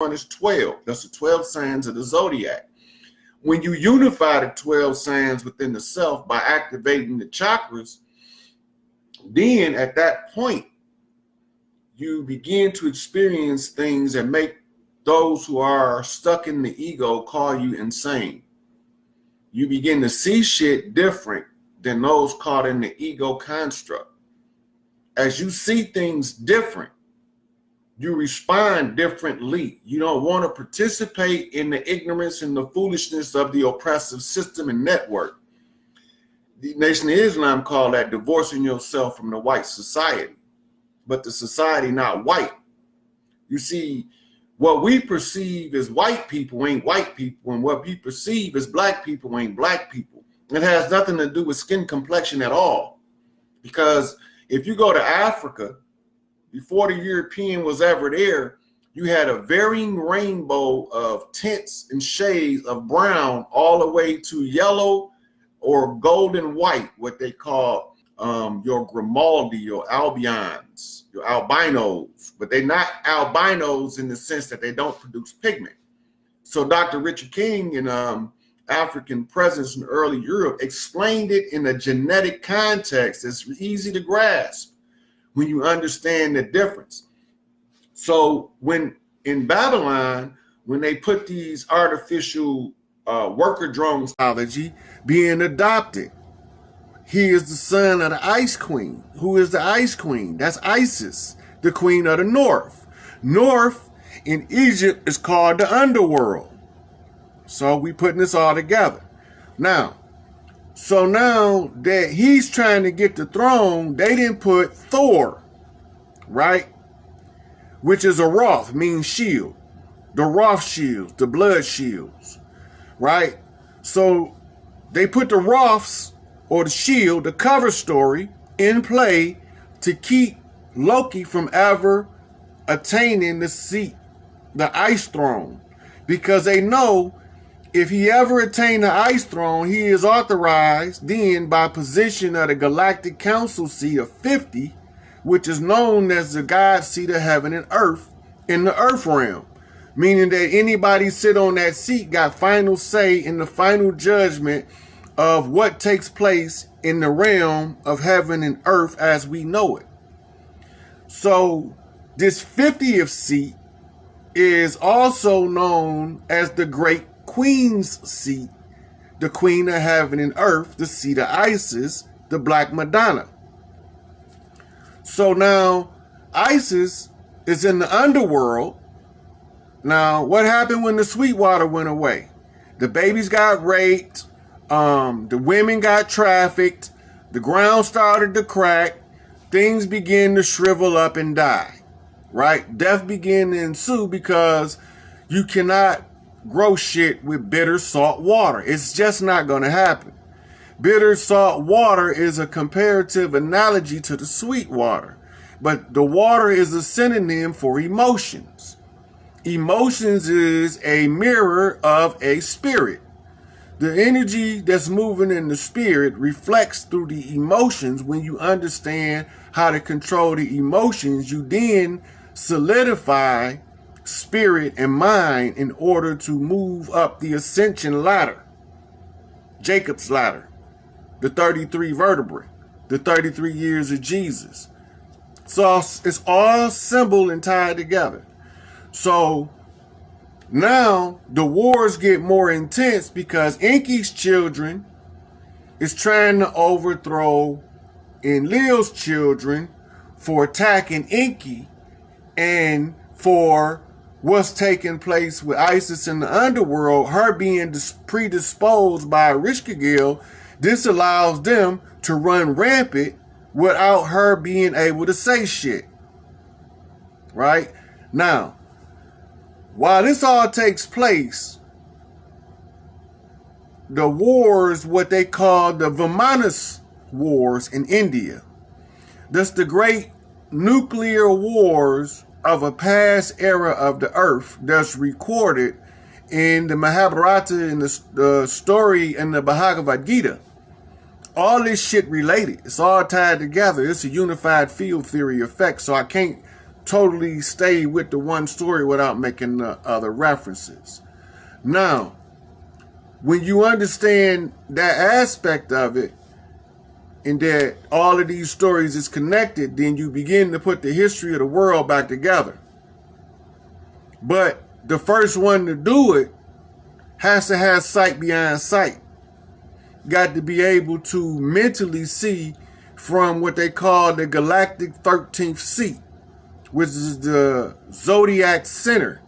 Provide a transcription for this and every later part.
one is 12. That's the 12 signs of the Zodiac. When you unify the 12 signs within the self by activating the chakras, then at that point, you begin to experience things that make those who are stuck in the ego call you insane. You begin to see shit different than those caught in the ego construct. As you see things different, you respond differently. You don't want to participate in the ignorance and the foolishness of the oppressive system and network. The Nation of Islam call that divorcing yourself from the white society, but the society not white. You see, what we perceive as white people ain't white people, and what we perceive as black people ain't black people. It has nothing to do with skin complexion at all. Because if you go to Africa, before the European was ever there, you had a varying rainbow of tints and shades of brown all the way to yellow or golden white, what they call your Grimaldi, your Albions, your albinos, but they're not albinos in the sense that they don't produce pigment. So Dr. Richard King in African Presence in early Europe explained it in a genetic context. It's easy to grasp when you understand the difference. So when in Babylon, when they put these artificial worker drones, technology being adopted, he is the son of the Ice Queen. Who is the Ice Queen? That's Isis, the queen of the North. North in Egypt is called the underworld. So we putting this all together. Now, so now that he's trying to get the throne, they didn't put Thor, right? Which is a Roth, means shield. The Roth shields, the blood shields, right? So they put the Roths, or the shield, the cover story, in play to keep Loki from ever attaining the seat, the Ice Throne. Because they know if he ever attained the Ice Throne, he is authorized then by position of the Galactic Council seat of 50, which is known as the God seat of heaven and earth in the earth realm. Meaning that anybody sit on that seat got final say in the final judgment of what takes place in the realm of heaven and earth as we know it. So this 50th seat is also known as the Great Queen's seat, the Queen of Heaven and Earth, the seat of Isis, the Black Madonna. So now Isis is in the underworld. Now, what happened when the Sweetwater went away? The babies got raped. The women got trafficked, the ground started to crack, things began to shrivel up and die, right? Death began to ensue because you cannot grow shit with bitter salt water. It's just not going to happen. Bitter salt water is a comparative analogy to the sweet water, but the water is a synonym for emotions. Emotions is a mirror of a spirit. The energy that's moving in the spirit reflects through the emotions. When you understand how to control the emotions, you then solidify spirit and mind in order to move up the ascension ladder. Jacob's ladder, the 33 vertebrae, the 33 years of Jesus. So it's all symbol and tied together. So now the wars get more intense because Enki's children is trying to overthrow Enlil's children for attacking Enki, and for what's taking place with Isis in the underworld, her being predisposed by Rishkagil. This allows them to run rampant without her being able to say shit. Right? Now, while this all takes place, the wars, what they call the Vimanas Wars in India, that's the great nuclear wars of a past era of the earth that's recorded in the Mahabharata and the story in the Bhagavad Gita. All this shit related. It's all tied together. It's a unified field theory effect, so I can't totally stay with the one story without making the other references. Now, when you understand that aspect of it, and that all of these stories is connected, then you begin to put the history of the world back together. But the first one to do it has to have sight beyond sight. Got to be able to mentally see from what they call the galactic 13th seat, which is the Zodiac center,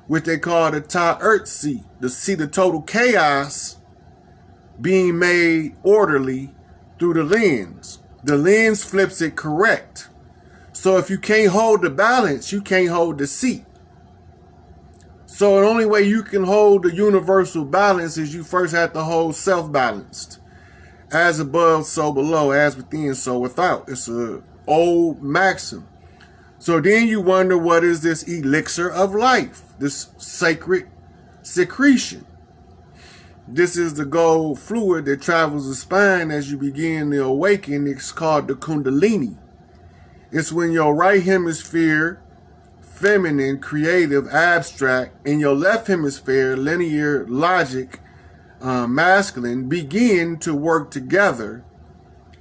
which they call the top Earth seat, to see the total chaos being made orderly through the lens. The lens flips it correct. So if you can't hold the balance, you can't hold the seat. So the only way you can hold the universal balance is you first have to hold self-balanced. As above, so below. As within, so without. It's an old maxim. So then you wonder, what is this elixir of life? This sacred secretion. This is the gold fluid that travels the spine as you begin to awaken. It's called the Kundalini. It's when your right hemisphere, feminine, creative, abstract, and your left hemisphere, linear, logic, masculine, begin to work together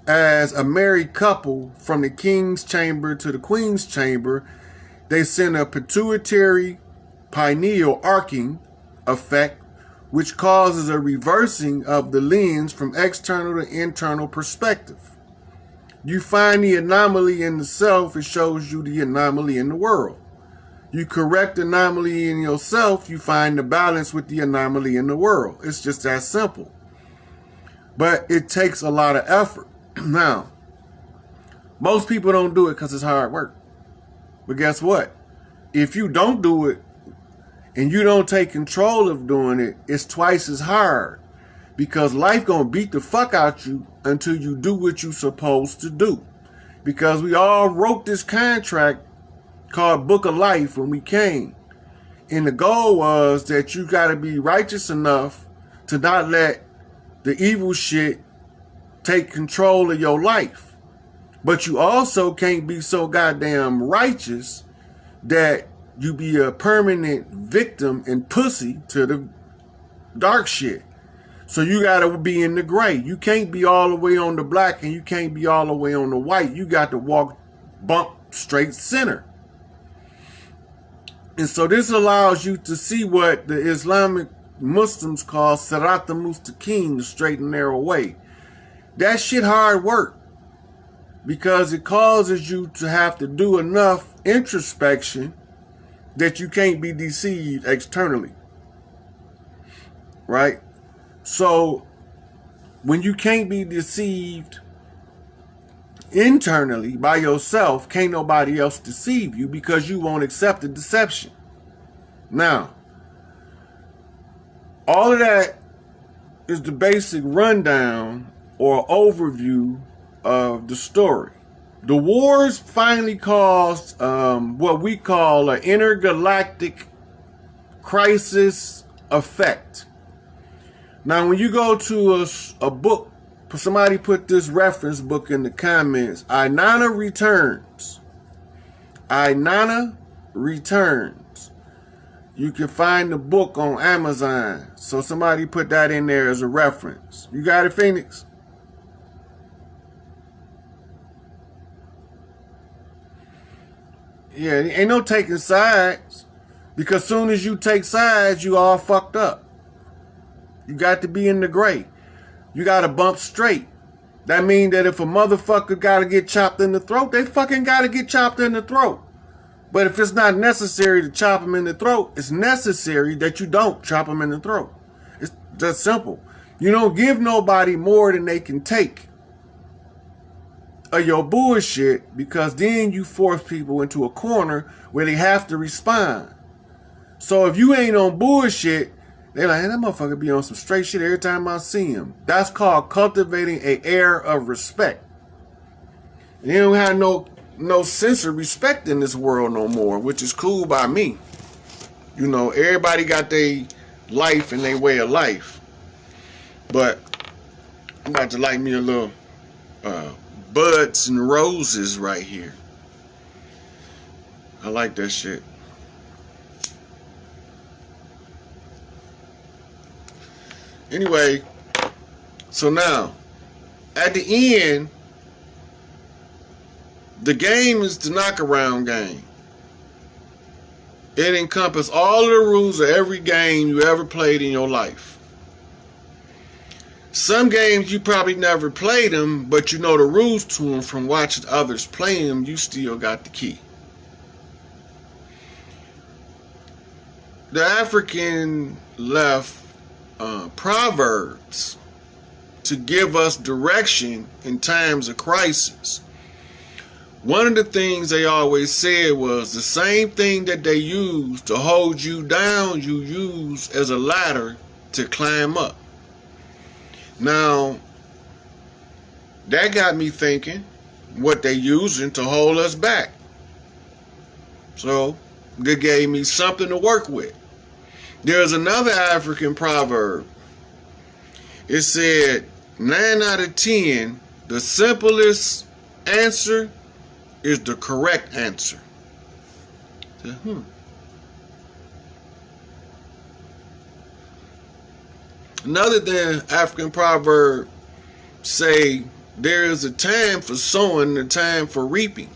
as a married couple. From the king's chamber to the queen's chamber, they send a pituitary pineal arcing effect, which causes a reversing of the lens from external to internal perspective. You find the anomaly in the self, it shows you the anomaly in the world. You correct the anomaly in yourself, you find the balance with the anomaly in the world. It's just that simple. But it takes a lot of effort. Now, most people don't do it because it's hard work. But guess what? If you don't do it, and you don't take control of doing it, it's twice as hard. Because life gonna beat the fuck out you until you do what you're supposed to do. Because we all wrote this contract called Book of Life when we came. And the goal was that you gotta be righteous enough to not let the evil shit take control of your life. But you also can't be so goddamn righteous that you be a permanent victim and pussy to the dark shit. So you gotta be in the gray. You can't be all the way on the black and you can't be all the way on the white. You got to walk bump straight center. And so this allows you to see what the Islamic Muslims call Sirat al-Mustaqim, the straight and narrow way. That shit hard work, because it causes you to have to do enough introspection that you can't be deceived externally, right? So when you can't be deceived internally by yourself, can't nobody else deceive you, because you won't accept the deception. Now, all of that is the basic rundown or overview of the story. The wars finally caused what we call an intergalactic crisis effect. Now, when you go to a book, somebody put this reference book in the comments, Inanna Returns. Inanna Returns. You can find the book on Amazon. So somebody put that in there as a reference. You got it, Phoenix? Yeah, ain't no taking sides, because soon as you take sides, you all fucked up. You got to be in the gray. You got to bump straight. That means that if a motherfucker got to get chopped in the throat, they fucking got to get chopped in the throat. But if it's not necessary to chop them in the throat, it's necessary that you don't chop them in the throat. It's that simple. You don't give nobody more than they can take of your bullshit, because then you force people into a corner where they have to respond. So if you ain't on bullshit, they're like, hey, that motherfucker be on some straight shit every time I see him. That's called cultivating an air of respect. And they don't have no sense of respect in this world no more, which is cool by me. You know, everybody got their life and their way of life. But I'm about to light me a little buds and roses right here. I like that shit. Anyway, so now, at the end, the game is the knockaround game. It encompasses all of the rules of every game you ever played in your life. Some games you probably never played them, but you know the rules to them from watching others play them. You still got the key. The African left proverbs to give us direction in times of crisis. One of the things they always said was the same thing that they used to hold you down, you use as a ladder to climb up. Now, that got me thinking what they using to hold us back. So, that gave me something to work with. There's another African proverb. It said, 9 out of 10, the simplest answer is the correct answer. I said, Another than African proverb say there is a time for sowing and a time for reaping.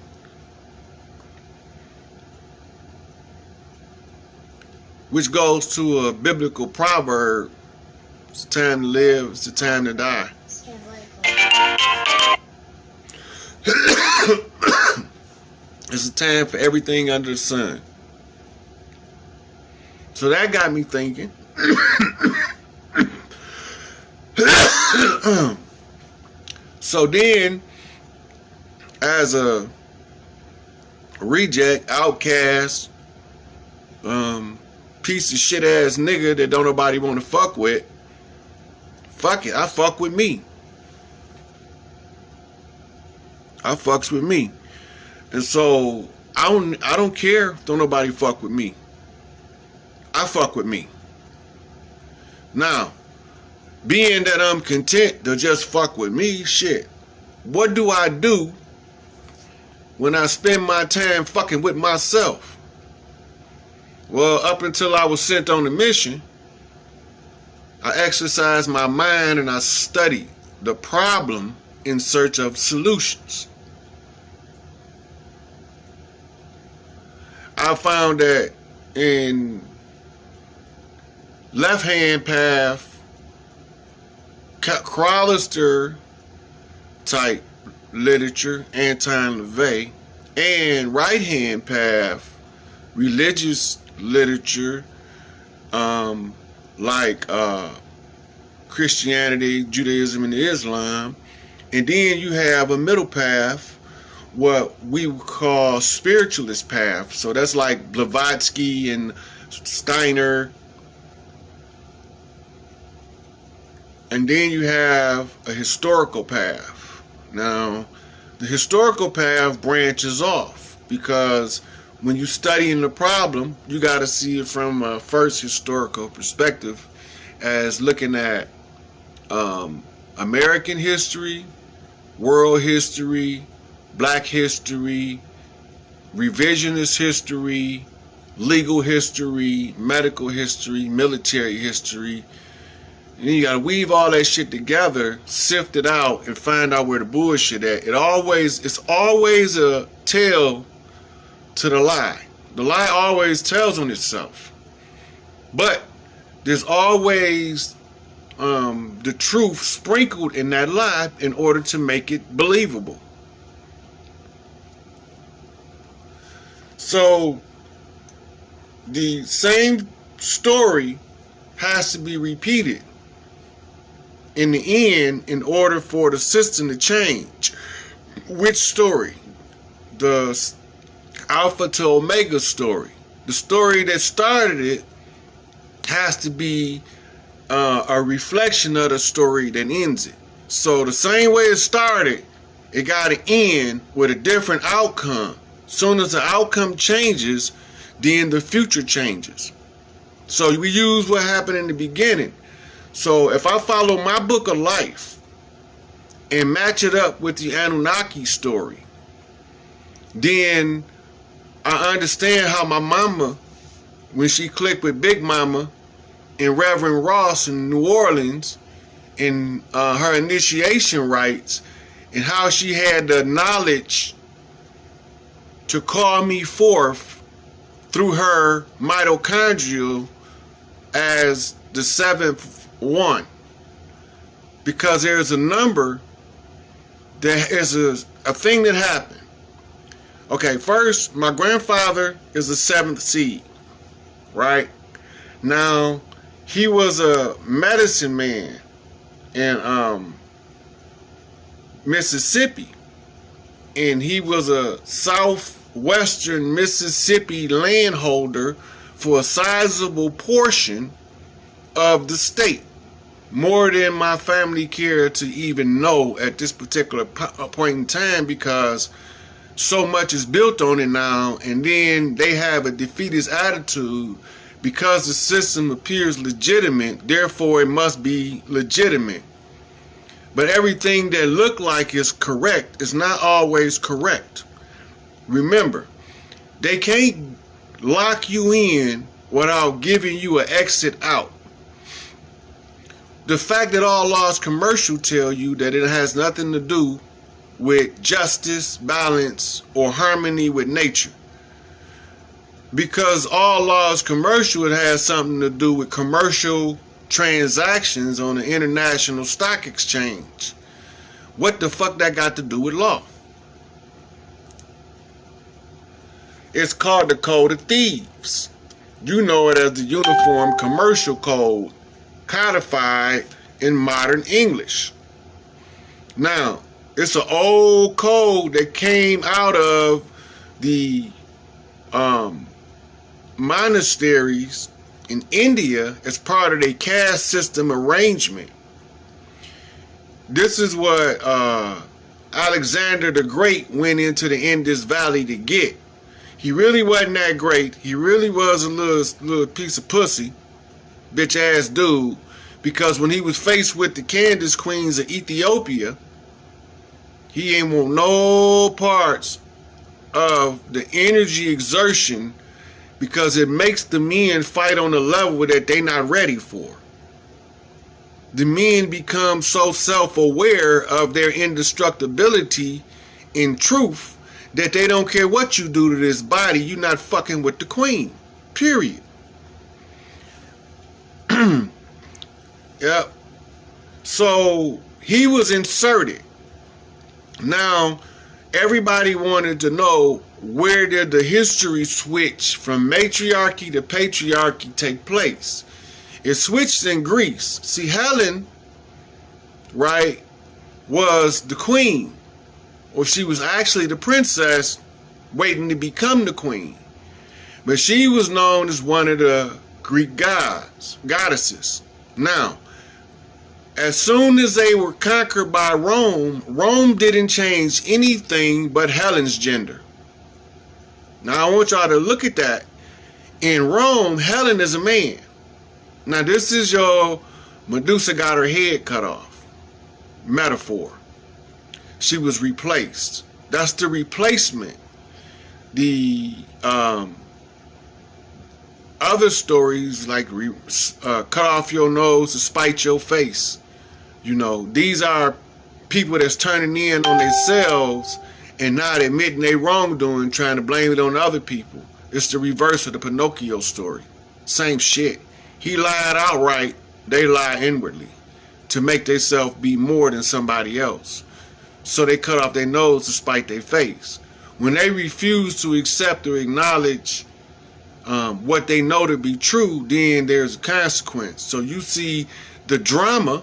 Which goes to a biblical proverb. It's a time to live, it's a time to die. It's a time for everything under the sun. So that got me thinking. So then, as a reject, outcast, piece of shit ass nigga that don't nobody want to fuck with, fuck it, I fuck with me. I fucks with me. And so I don't care if don't nobody fuck with me. I fuck with me. Now, being that I'm content to just fuck with me, shit, what do I do when I spend my time fucking with myself? Well, up until I was sent on a mission, I exercised my mind and I studied the problem in search of solutions. I found that in left-hand path, Crowlister type literature, Anton LaVey, and right-hand path, religious literature, like Christianity, Judaism, and Islam. And then you have a middle path, what we would call spiritualist path. So that's like Blavatsky and Steiner. And then you have a historical path. Now, the historical path branches off because when you're studying the problem, you got to see it from a first historical perspective as looking at American history, world history, black history, revisionist history, legal history, medical history, military history. And then you gotta weave all that shit together, sift it out, and find out where the bullshit at. It's always a tell to the lie. The lie always tells on itself. But there's always the truth sprinkled in that lie in order to make it believable. So the same story has to be repeated in the end in order for the system to change. Which story? The Alpha to Omega story. The story that started it has to be a reflection of the story that ends it. So the same way it started, it got to end with a different outcome. Soon as the outcome changes, then the future changes. So we use what happened in the beginning. So if I follow my book of life and match it up with the Anunnaki story, then I understand how my mama, when she clicked with Big Mama and Reverend Ross in New Orleans in her initiation rites, and how she had the knowledge to call me forth through her mitochondrial as the seventh one. Because there's a number, that is a thing that happened. Okay, first, my grandfather is the seventh seed, right? Now, he was a medicine man in Mississippi, and he was a southwestern Mississippi landholder for a sizable portion of the state, more than my family cared to even know at this particular point in time, because so much is built on it now, and then they have a defeatist attitude because the system appears legitimate, therefore it must be legitimate. But everything that look like is correct is not always correct. Remember, they can't lock you in without giving you an exit out. The fact that all laws commercial tell you that it has nothing to do with justice, balance, or harmony with nature. Because all laws commercial, it has something to do with commercial transactions on the international stock exchange. What the fuck that got to do with law? It's called the Code of Thieves. You know it as the Uniform Commercial Code, codified in modern English. Now, it's an old code that came out of the monasteries in India as part of their caste system arrangement. This is what Alexander the Great went into the Indus Valley to get. He really wasn't that great. He really was a little piece of pussy, bitch ass dude, because when he was faced with the Candace queens of Ethiopia, he ain't want no parts of the energy exertion, because it makes the men fight on a level that they not ready for. The men become so self-aware of their indestructibility in truth that they don't care what you do to this body, you're not fucking with the queen. Period. Yep. So he was inserted. Now, everybody wanted to know, where did the history switch from matriarchy to patriarchy take place? It switched in Greece. See, Helen, right, was the queen, or she was actually the princess waiting to become the queen. But she was known as one of the Greek goddesses. Now, as soon as they were conquered by Rome, Rome didn't change anything but Helen's gender. Now, I want y'all to look at that. In Rome, Helen is a man. Now, this is your Medusa got her head cut off metaphor. She was replaced. That's the replacement. The other stories, like cut off your nose to spite your face. You know, these are people that's turning in on themselves and not admitting they wrongdoing, trying to blame it on other people. It's the reverse of the Pinocchio story. Same shit. He lied outright, they lie inwardly to make themselves be more than somebody else. So they cut off their nose to spite their face. When they refuse to accept or acknowledge what they know to be true, then there's a consequence. So you see the drama,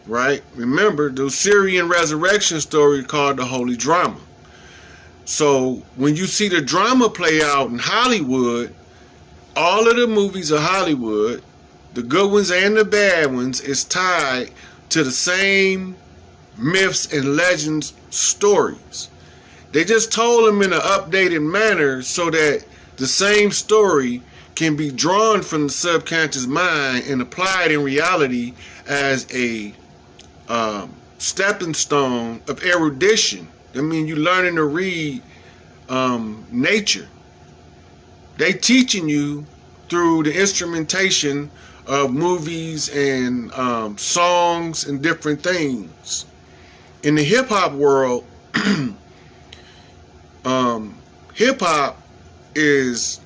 right? Remember, the Syrian resurrection story called the Holy Drama. So when you see the drama play out in Hollywood, all of the movies of Hollywood, the good ones and the bad ones, is tied to the same myths and legends stories. They just told them in an updated manner so that the same story can be drawn from the subconscious mind and applied in reality as a stepping stone of erudition. I mean, you're learning to read nature. They teaching you through the instrumentation of movies and songs and different things. In the hip-hop world, hip-hop is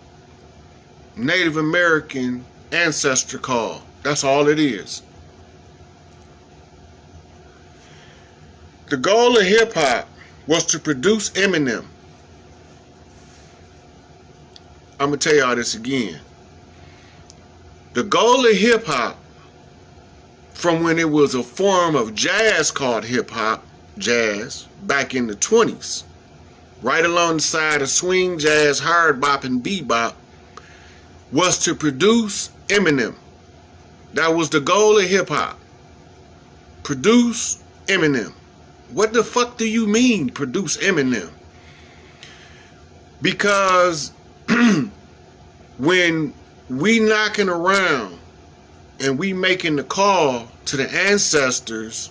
Native American ancestral call. That's all it is. The goal of hip-hop was to produce Eminem. I'm going to tell y'all this again. The goal of hip-hop, from when it was a form of jazz called hip-hop, jazz, back in the 20s, right alongside of swing, jazz, hard bop, and bebop, was to produce Eminem. That was the goal of hip-hop. Produce Eminem. What the fuck do you mean, produce Eminem? Because when we knocking around and we making the call to the ancestors